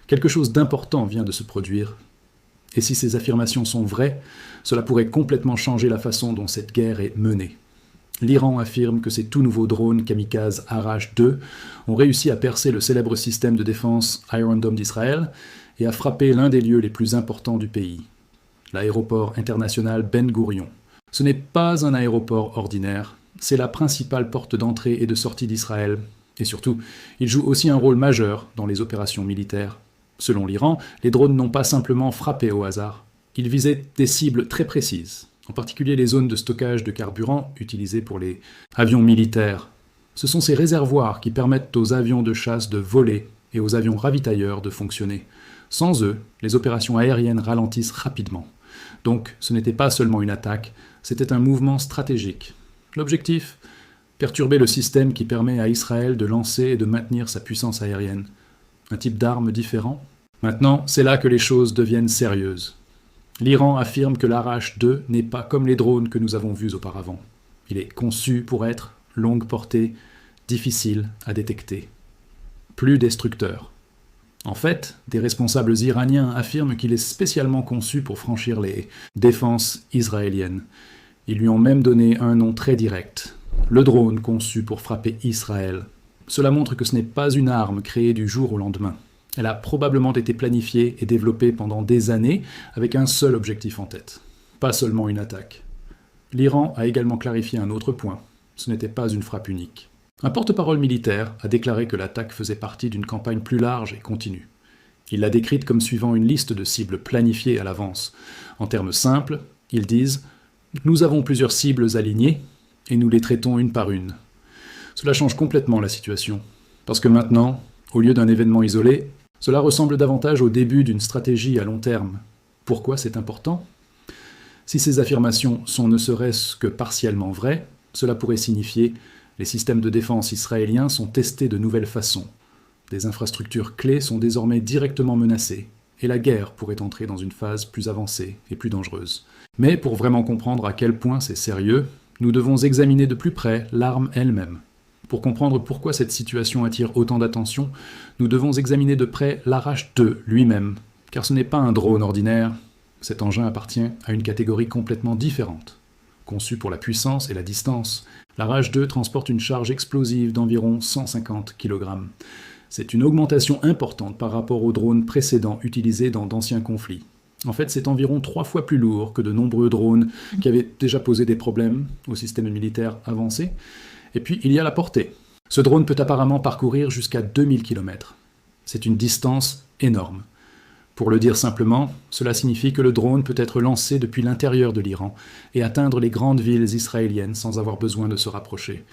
Quelque chose d'important vient de se produire. Et si ces affirmations sont vraies, cela pourrait complètement changer la façon dont cette guerre est menée. L'Iran affirme que ces tout nouveaux drones kamikazes Arash-2 ont réussi à percer le célèbre système de défense Iron Dome d'Israël et à frapper l'un des lieux les plus importants du pays, l'aéroport international Ben Gourion. Ce n'est pas un aéroport ordinaire, c'est la principale porte d'entrée et de sortie d'Israël. Et surtout, il joue aussi un rôle majeur dans les opérations militaires. Selon l'Iran, les drones n'ont pas simplement frappé au hasard. Ils visaient des cibles très précises, en particulier les zones de stockage de carburant utilisées pour les avions militaires. Ce sont ces réservoirs qui permettent aux avions de chasse de voler et aux avions ravitailleurs de fonctionner. Sans eux, les opérations aériennes ralentissent rapidement. Donc, ce n'était pas seulement une attaque, c'était un mouvement stratégique. L'objectif ? Perturber le système qui permet à Israël de lancer et de maintenir sa puissance aérienne. Un type d'arme différent ? Maintenant, c'est là que les choses deviennent sérieuses. L'Iran affirme que l'Arash-2 n'est pas comme les drones que nous avons vus auparavant. Il est conçu pour être longue portée, difficile à détecter. Plus destructeur. En fait, des responsables iraniens affirment qu'il est spécialement conçu pour franchir les défenses israéliennes. Ils lui ont même donné un nom très direct. Le drone conçu pour frapper Israël. Cela montre que ce n'est pas une arme créée du jour au lendemain. Elle a probablement été planifiée et développée pendant des années avec un seul objectif en tête. Pas seulement une attaque. L'Iran a également clarifié un autre point. Ce n'était pas une frappe unique. Un porte-parole militaire a déclaré que l'attaque faisait partie d'une campagne plus large et continue. Il l'a décrite comme suivant une liste de cibles planifiées à l'avance. En termes simples, ils disent « Nous avons plusieurs cibles alignées et nous les traitons une par une ». Cela change complètement la situation, parce que maintenant, au lieu d'un événement isolé, cela ressemble davantage au début d'une stratégie à long terme. Pourquoi c'est important ? Si ces affirmations sont ne serait-ce que partiellement vraies, cela pourrait signifier les systèmes de défense israéliens sont testés de nouvelles façons. Des infrastructures clés sont désormais directement menacées, et la guerre pourrait entrer dans une phase plus avancée et plus dangereuse. Mais pour vraiment comprendre à quel point c'est sérieux, nous devons examiner de plus près l'arme elle-même. Pour comprendre pourquoi cette situation attire autant d'attention, nous devons examiner de près l'Arash-2 lui-même, car ce n'est pas un drone ordinaire. Cet engin appartient à une catégorie complètement différente. Conçu pour la puissance et la distance, l'Arash-2 transporte une charge explosive d'environ 150 kg. C'est une augmentation importante par rapport aux drones précédents utilisés dans d'anciens conflits. En fait, c'est environ 3 fois plus lourd que de nombreux drones qui avaient déjà posé des problèmes aux systèmes militaires avancés. Et puis, il y a la portée. Ce drone peut apparemment parcourir jusqu'à 2000 km. C'est une distance énorme. Pour le dire simplement, cela signifie que le drone peut être lancé depuis l'intérieur de l'Iran et atteindre les grandes villes israéliennes sans avoir besoin de se rapprocher.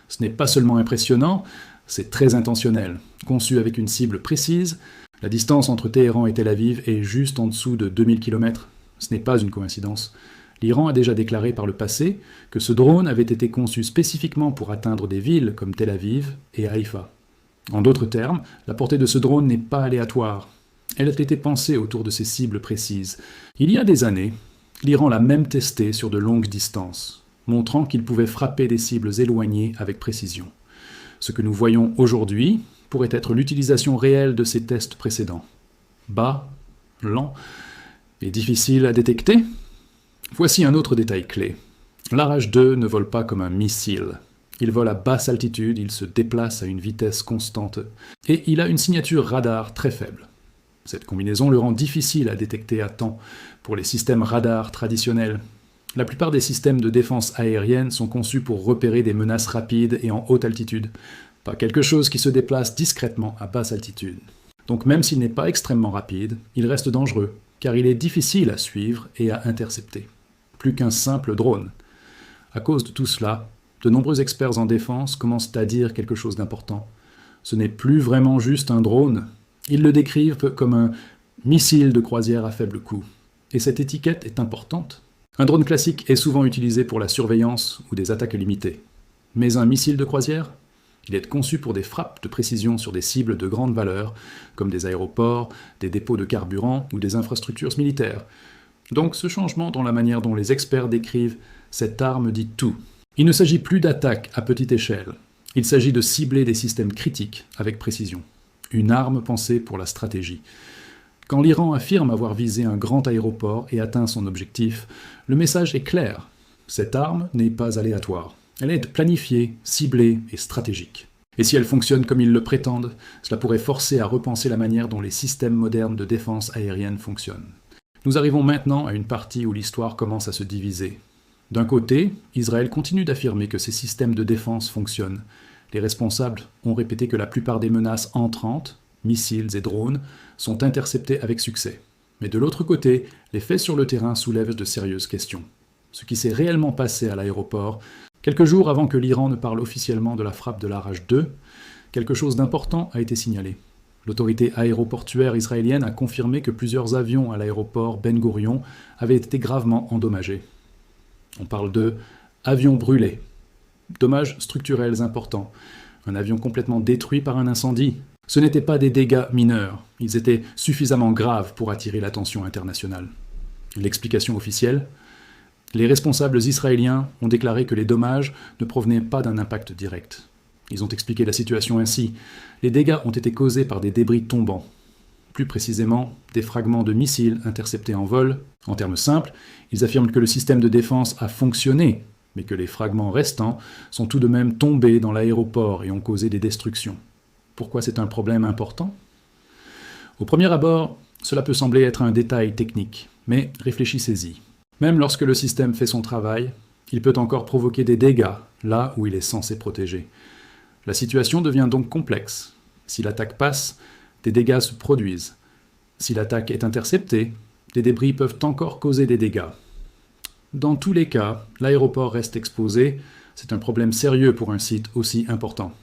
Ce n'est pas seulement impressionnant, c'est très intentionnel. Conçu avec une cible précise, la distance entre Téhéran et Tel Aviv est juste en dessous de 2000 km. Ce n'est pas une coïncidence. L'Iran a déjà déclaré par le passé que ce drone avait été conçu spécifiquement pour atteindre des villes comme Tel Aviv et Haïfa. En d'autres termes, la portée de ce drone n'est pas aléatoire. Elle a été pensée autour de ces cibles précises. Il y a des années, l'Iran l'a même testé sur de longues distances, montrant qu'il pouvait frapper des cibles éloignées avec précision. Ce que nous voyons aujourd'hui pourrait être l'utilisation réelle de ces tests précédents. Bas, lent et difficile à détecter ? Voici un autre détail clé. L'Arash-2 ne vole pas comme un missile. Il vole à basse altitude, il se déplace à une vitesse constante, et il a une signature radar très faible. Cette combinaison le rend difficile à détecter à temps pour les systèmes radars traditionnels. La plupart des systèmes de défense aérienne sont conçus pour repérer des menaces rapides et en haute altitude, pas quelque chose qui se déplace discrètement à basse altitude. Donc même s'il n'est pas extrêmement rapide, il reste dangereux, car il est difficile à suivre et à intercepter. Plus qu'un simple drone. À cause de tout cela, de nombreux experts en défense commencent à dire quelque chose d'important. Ce n'est plus vraiment juste un drone. Ils le décrivent comme un missile de croisière à faible coût. Et cette étiquette est importante. Un drone classique est souvent utilisé pour la surveillance ou des attaques limitées. Mais un missile de croisière ? Il est conçu pour des frappes de précision sur des cibles de grande valeur, comme des aéroports, des dépôts de carburant ou des infrastructures militaires. Donc ce changement dans la manière dont les experts décrivent cette arme dit tout. Il ne s'agit plus d'attaques à petite échelle. Il s'agit de cibler des systèmes critiques avec précision. une arme pensée pour la stratégie. Quand l'Iran affirme avoir visé un grand aéroport et atteint son objectif, le message est clair. Cette arme n'est pas aléatoire. Elle est planifiée, ciblée et stratégique. Et si elle fonctionne comme ils le prétendent, cela pourrait forcer à repenser la manière dont les systèmes modernes de défense aérienne fonctionnent. Nous arrivons maintenant à une partie où l'histoire commence à se diviser. D'un côté, Israël continue d'affirmer que ses systèmes de défense fonctionnent. Les responsables ont répété que la plupart des menaces entrantes, missiles et drones, sont interceptés avec succès. Mais de l'autre côté, les faits sur le terrain soulèvent de sérieuses questions. Ce qui s'est réellement passé à l'aéroport, quelques jours avant que l'Iran ne parle officiellement de la frappe de l'Arach 2, quelque chose d'important a été signalé. L'autorité aéroportuaire israélienne a confirmé que plusieurs avions à l'aéroport Ben Gourion avaient été gravement endommagés. On parle de avions brûlés, dommages structurels importants, un avion complètement détruit par un incendie. Ce n'étaient pas des dégâts mineurs, ils étaient suffisamment graves pour attirer l'attention internationale. L'explication officielle ? Les responsables israéliens ont déclaré que les dommages ne provenaient pas d'un impact direct. Ils ont expliqué la situation ainsi. Les dégâts ont été causés par des débris tombants. Plus précisément, des fragments de missiles interceptés en vol. En termes simples, ils affirment que le système de défense a fonctionné, mais que les fragments restants sont tout de même tombés dans l'aéroport et ont causé des destructions. Pourquoi c'est un problème important ? Au premier abord, cela peut sembler être un détail technique, mais réfléchissez-y. Même lorsque le système fait son travail, il peut encore provoquer des dégâts là où il est censé protéger. La situation devient donc complexe. Si l'attaque passe, des dégâts se produisent. Si l'attaque est interceptée, des débris peuvent encore causer des dégâts. Dans tous les cas, l'aéroport reste exposé. C'est un problème sérieux pour un site aussi important.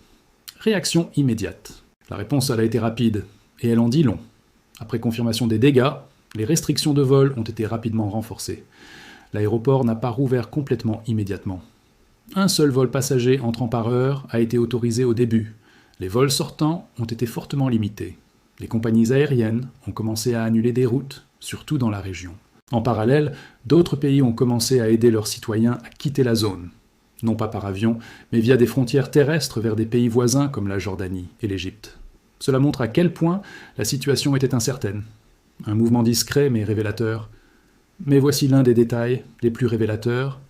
Réaction immédiate. La réponse a été rapide, et elle en dit long. Après confirmation des dégâts, les restrictions de vol ont été rapidement renforcées. L'aéroport n'a pas rouvert complètement immédiatement. Un seul vol passager entrant par heure a été autorisé au début. Les vols sortants ont été fortement limités. Les compagnies aériennes ont commencé à annuler des routes, surtout dans la région. En parallèle, d'autres pays ont commencé à aider leurs citoyens à quitter la zone. Non pas par avion, mais via des frontières terrestres vers des pays voisins comme la Jordanie et l'Égypte. Cela montre à quel point la situation était incertaine. Un mouvement discret mais révélateur. Mais voici l'un des détails les plus révélateurs,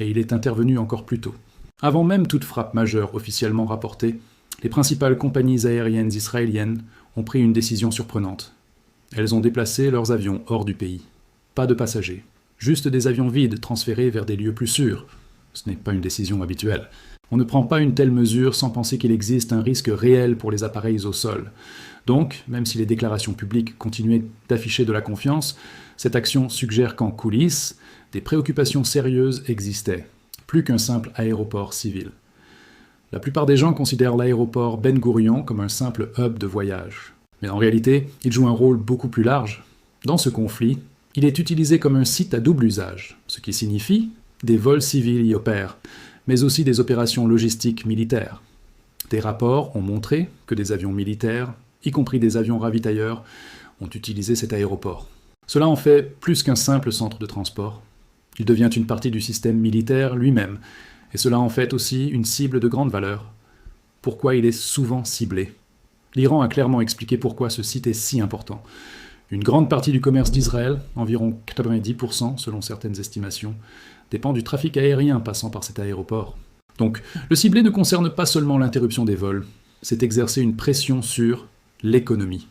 et il est intervenu encore plus tôt. Avant même toute frappe majeure officiellement rapportée, les principales compagnies aériennes israéliennes ont pris une décision surprenante. Elles ont déplacé leurs avions hors du pays. Pas de passagers, juste des avions vides transférés vers des lieux plus sûrs. Ce n'est pas une décision habituelle. On ne prend pas une telle mesure sans penser qu'il existe un risque réel pour les appareils au sol. Donc, même si les déclarations publiques continuaient d'afficher de la confiance, cette action suggère qu'en coulisses, des préoccupations sérieuses existaient, plus qu'un simple aéroport civil. La plupart des gens considèrent l'aéroport Ben Gourion comme un simple hub de voyage. Mais en réalité, il joue un rôle beaucoup plus large. Dans ce conflit, il est utilisé comme un site à double usage, ce qui signifie des vols civils y opèrent, mais aussi des opérations logistiques militaires. Des rapports ont montré que des avions militaires, y compris des avions ravitailleurs, ont utilisé cet aéroport. Cela en fait plus qu'un simple centre de transport. Il devient une partie du système militaire lui-même, et cela en fait aussi une cible de grande valeur. Pourquoi il est souvent ciblé ? L'Iran a clairement expliqué pourquoi ce site est si important. Une grande partie du commerce d'Israël, environ 90% selon certaines estimations, dépend du trafic aérien passant par cet aéroport. Donc, le ciblé ne concerne pas seulement l'interruption des vols, c'est exercer une pression sur l'économie.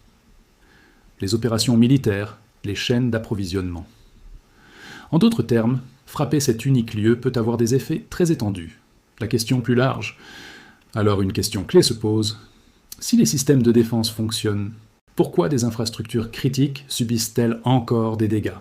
Les opérations militaires, les chaînes d'approvisionnement. En d'autres termes, frapper cet unique lieu peut avoir des effets très étendus. La question plus large. Alors une question clé se pose. Si les systèmes de défense fonctionnent, pourquoi des infrastructures critiques subissent-elles encore des dégâts ?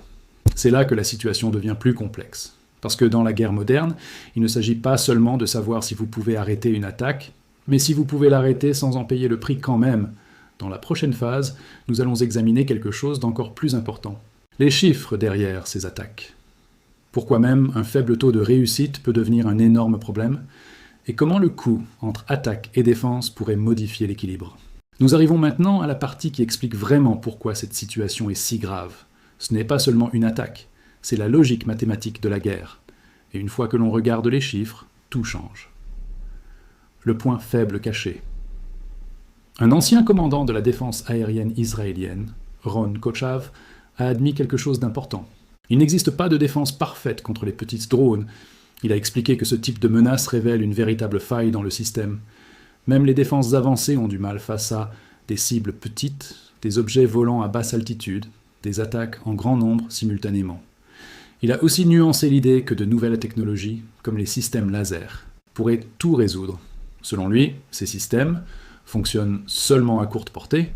C'est là que la situation devient plus complexe. Parce que dans la guerre moderne, il ne s'agit pas seulement de savoir si vous pouvez arrêter une attaque, mais si vous pouvez l'arrêter sans en payer le prix quand même. Dans la prochaine phase, nous allons examiner quelque chose d'encore plus important. Les chiffres derrière ces attaques. Pourquoi même un faible taux de réussite peut devenir un énorme problème ? Et comment le coût entre attaque et défense pourrait modifier l'équilibre ? Nous arrivons maintenant à la partie qui explique vraiment pourquoi cette situation est si grave. Ce n'est pas seulement une attaque, c'est la logique mathématique de la guerre. Et une fois que l'on regarde les chiffres, tout change. Le point faible caché. Un ancien commandant de la défense aérienne israélienne, Ron Kochav, a admis quelque chose d'important. Il n'existe pas de défense parfaite contre les petits drones. Il a expliqué que ce type de menace révèle une véritable faille dans le système. Même les défenses avancées ont du mal face à des cibles petites, des objets volant à basse altitude, des attaques en grand nombre simultanément. Il a aussi nuancé l'idée que de nouvelles technologies, comme les systèmes laser, pourraient tout résoudre. Selon lui, ces systèmes fonctionnent seulement à courte portée,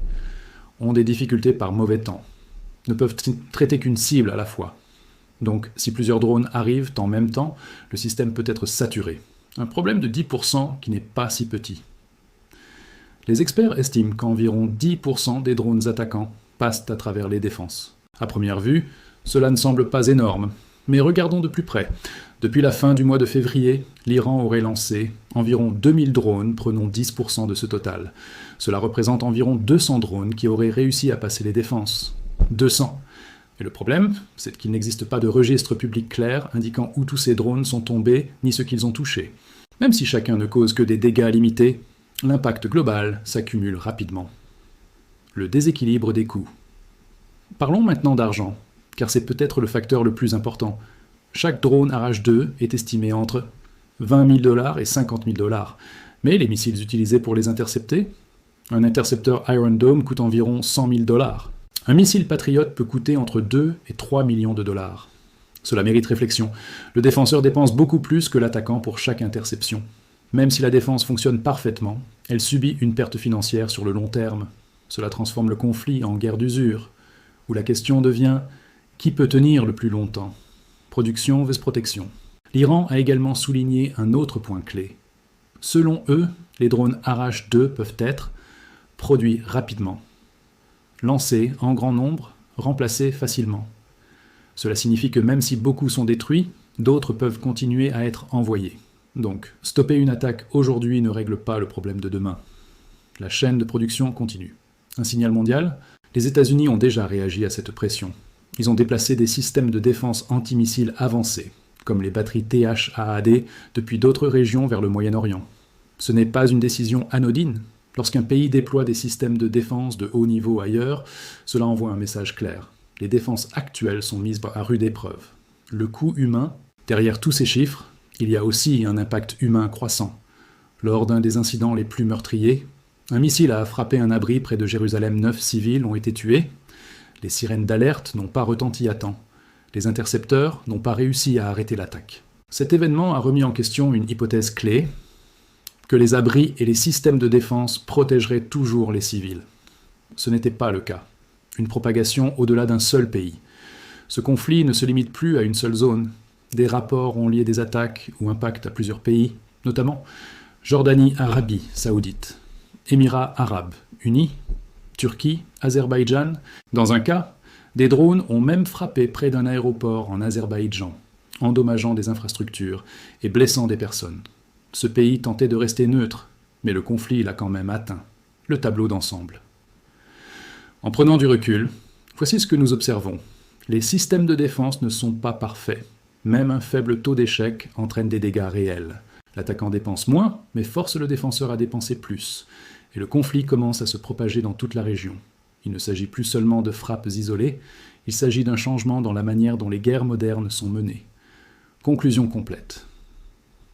ont des difficultés par mauvais temps, ne peuvent traiter qu'une cible à la fois. Donc, si plusieurs drones arrivent en même temps, le système peut être saturé. Un problème de 10% qui n'est pas si petit. Les experts estiment qu'environ 10% des drones attaquants passent à travers les défenses. À première vue, cela ne semble pas énorme, mais regardons de plus près. Depuis la fin du mois de février, l'Iran aurait lancé environ 2000 drones, prenant 10% de ce total. Cela représente environ 200 drones qui auraient réussi à passer les défenses. 200. Et le problème, c'est qu'il n'existe pas de registre public clair indiquant où tous ces drones sont tombés ni ce qu'ils ont touché. Même si chacun ne cause que des dégâts limités, l'impact global s'accumule rapidement. Le déséquilibre des coûts. Parlons maintenant d'argent, car c'est peut-être le facteur le plus important. Chaque drone Arach 2 est estimé entre 20 000 $ et 50 000 $. Mais les missiles utilisés pour les intercepter? Un intercepteur Iron Dome coûte environ 100 000 $. Un missile Patriot peut coûter entre 2 et 3 millions de dollars. Cela mérite réflexion. Le défenseur dépense beaucoup plus que l'attaquant pour chaque interception. Même si la défense fonctionne parfaitement, elle subit une perte financière sur le long terme. Cela transforme le conflit en guerre d'usure, où la question devient « qui peut tenir le plus longtemps ?» Production vs protection. L'Iran a également souligné un autre point clé. Selon eux, les drones Arach 2 peuvent être produits rapidement, lancés en grand nombre, remplacés facilement. Cela signifie que même si beaucoup sont détruits, d'autres peuvent continuer à être envoyés. Donc, stopper une attaque aujourd'hui ne règle pas le problème de demain. La chaîne de production continue. Un signal mondial? Les États-Unis ont déjà réagi à cette pression. Ils ont déplacé des systèmes de défense antimissiles avancés, comme les batteries THAAD, depuis d'autres régions vers le Moyen-Orient. Ce n'est pas une décision anodine. Lorsqu'un pays déploie des systèmes de défense de haut niveau ailleurs, cela envoie un message clair. Les défenses actuelles sont mises à rude épreuve. Le coût humain, derrière tous ces chiffres, il y a aussi un impact humain croissant. Lors d'un des incidents les plus meurtriers, un missile a frappé un abri près de Jérusalem. 9 civils ont été tués. Les sirènes d'alerte n'ont pas retenti à temps. Les intercepteurs n'ont pas réussi à arrêter l'attaque. Cet événement a remis en question une hypothèse clé, que les abris et les systèmes de défense protégeraient toujours les civils. Ce n'était pas le cas. Une propagation au-delà d'un seul pays. Ce conflit ne se limite plus à une seule zone. Des rapports ont lié des attaques ou impacts à plusieurs pays, notamment Jordanie, Arabie Saoudite, Émirats arabes unis, Turquie, Azerbaïdjan. Dans un cas, des drones ont même frappé près d'un aéroport en Azerbaïdjan, endommageant des infrastructures et blessant des personnes. Ce pays tentait de rester neutre, mais le conflit l'a quand même atteint. Le tableau d'ensemble. En prenant du recul, voici ce que nous observons. Les systèmes de défense ne sont pas parfaits. Même un faible taux d'échec entraîne des dégâts réels. L'attaquant dépense moins, mais force le défenseur à dépenser plus. Et le conflit commence à se propager dans toute la région. Il ne s'agit plus seulement de frappes isolées, il s'agit d'un changement dans la manière dont les guerres modernes sont menées. Conclusion complète.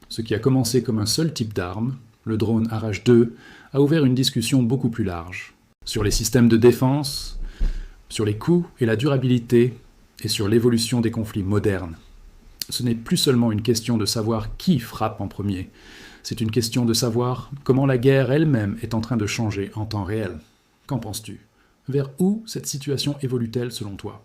Ce qui a commencé comme un seul type d'arme, le drone Arach 2, a ouvert une discussion beaucoup plus large. Sur les systèmes de défense, sur les coûts et la durabilité, et sur l'évolution des conflits modernes. Ce n'est plus seulement une question de savoir qui frappe en premier, c'est une question de savoir comment la guerre elle-même est en train de changer en temps réel. Qu'en penses-tu? Vers où cette situation évolue-t-elle selon toi?